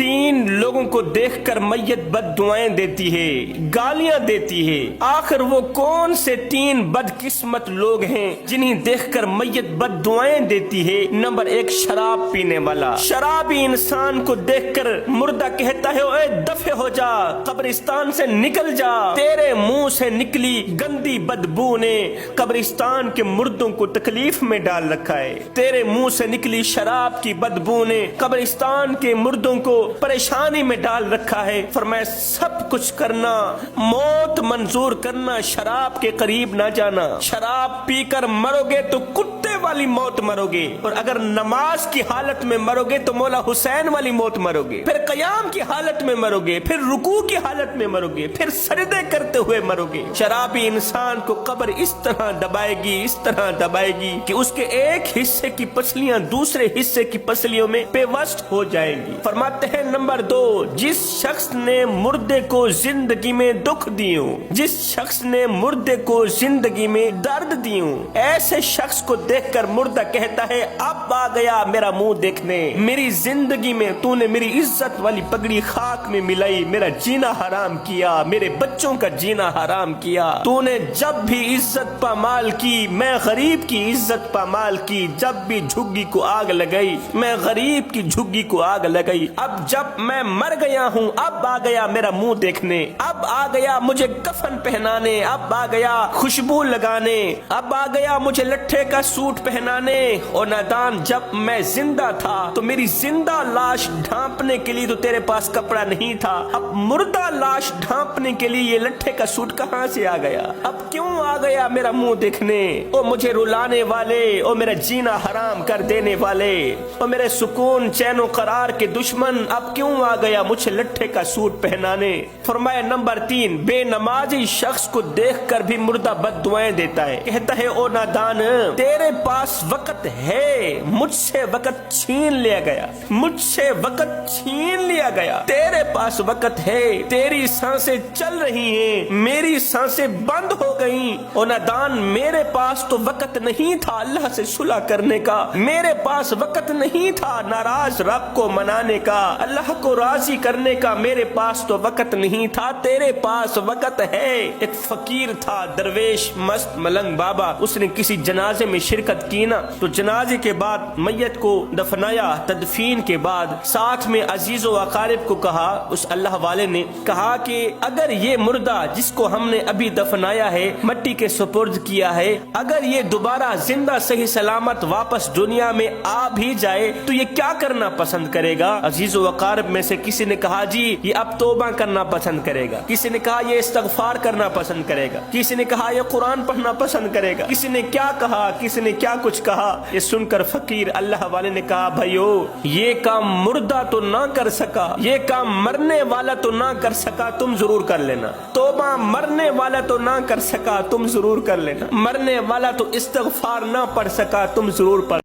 تین لوگوں کو دیکھ کر میت بد دعائیں دیتی ہے، گالیاں دیتی ہے۔ آخر وہ کون سے تین بدقسمت لوگ ہیں جنہیں دیکھ کر میت بد دعائیں دیتی ہے؟ نمبر ایک، شراب پینے والا۔ شرابی انسان کو دیکھ کر مردہ کہتا ہے اے دفع ہو جا، قبرستان سے نکل جا، تیرے منہ سے نکلی گندی بدبو نے قبرستان کے مردوں کو تکلیف میں ڈال رکھا ہے، تیرے منہ سے نکلی شراب کی بدبو نے قبرستان کے مردوں کو پریشانی میں ڈال رکھا ہے۔ فرمایا سب کچھ کرنا، موت منظور کرنا، شراب کے قریب نہ جانا۔ شراب پی کر مرو گے تو کتے والی موت مرو گے، اور اگر نماز کی حالت میں مرو گے تو مولا حسین والی موت مرو گے، پھر قیام کی حالت میں مرو گے، پھر رکوع کی حالت میں مرو گے، پھر سجدے کرتے ہوئے مرو گے۔ شرابی انسان کو قبر اس طرح دبائے گی، اس طرح دبائے گی کہ اس کے ایک حصے کی پسلیاں دوسرے حصے کی پسلیوں میں پیوست ہو جائیں گی۔ فرماتے ہیں نمبر دو، جس شخص نے مردے کو زندگی میں دکھ دیوں، جس شخص نے مردے کو زندگی میں درد دیوں، ایسے شخص کو دیکھ کر مردہ کہتا ہے اب آ گیا میرا منہ دیکھنے، میری زندگی میں تو نے میری عزت والی پگڑی خاک میں ملائی، میرا جینا حرام کیا، میرے بچوں کا جینا حرام کیا، تو نے جب بھی عزت پامال کی میں غریب کی عزت پامال کی، جب بھی جھگی کو آگ لگئی میں غریب کی جھگی کو آگ لگئی، اب جب میں مر گیا ہوں اب آ گیا میرا منہ دیکھنے، اب آ گیا مجھے کفن پہنانے، اب آ گیا خوشبو لگانے، اب آ گیا مجھے لٹھے کا سوٹ پہنانے۔ اور نادان، جب میں زندہ تھا تو میری زندہ لاش ڈھانپنے کے لیے تو تیرے پاس کپڑا نہیں تھا، اب مردہ لاش ڈھانپنے کے لیے یہ لٹھے کا سوٹ کہاں سے آ گیا؟ اب کیوں آ گیا میرا منہ دیکھنے؟ او مجھے رلانے والے، او میرا جینا حرام کر دینے والے، او میرے سکون چین و قرار کے دشمن، اب کیوں آ گیا مجھے لٹھے کا سوٹ پہنانے؟ فرمایا نمبر تین، بے نمازی شخص کو دیکھ کر بھی مردہ بد دعائیں دیتا ہے، کہتا ہے او نادان تیرے پاس وقت ہے، مجھ سے وقت چھین لیا گیا، مجھ سے وقت چھین لیا گیا، تیرے پاس وقت ہے، تیری سانسیں چل رہی ہیں، میری سانسیں بند ہو گئیں، او نادان میرے پاس تو وقت نہیں تھا اللہ سے صلح کرنے کا، میرے پاس وقت نہیں تھا ناراض رب کو منانے کا، اللہ کو راضی کرنے کا، میرے پاس تو وقت نہیں تھا، تیرے پاس وقت ہے۔ ایک فقیر تھا درویش مست ملنگ بابا، اس نے کسی جنازے میں شرکت کی نا، تو جنازے کے بعد میت کو دفنایا، تدفین کے بعد ساتھ میں عزیز و اقارب کو کہا، اس اللہ والے نے کہا کہ اگر یہ مردہ جس کو ہم نے ابھی دفنایا ہے مٹی کے سپرد کیا ہے، اگر یہ دوبارہ زندہ صحیح سلامت واپس دنیا میں آ بھی جائے تو یہ کیا کرنا پسند کرے گا؟ عزیز و اقارب میں سے کسی نے کہا جی یہ اب توبہ کرنا پسند کرے گا، کسی نے کہا یہ استغفار کرنا پسند کرے گا، کسی نے کہا یہ قرآن پڑھنا پسند کرے گا، کسی نے کیا کہا، کسی نے کیا کچھ کہا۔ یہ سن کر فقیر اللہ والے نے کہا بھائیو یہ کام مردہ تو نہ کر سکا، یہ کام مرنے والا تو نہ کر سکا، تم ضرور کر لینا، توبہ مرنے والا تو نہ کر سکا تم ضرور کر لینا، مرنے والا تو استغفار نہ پڑھ سکا تم ضرور پڑھ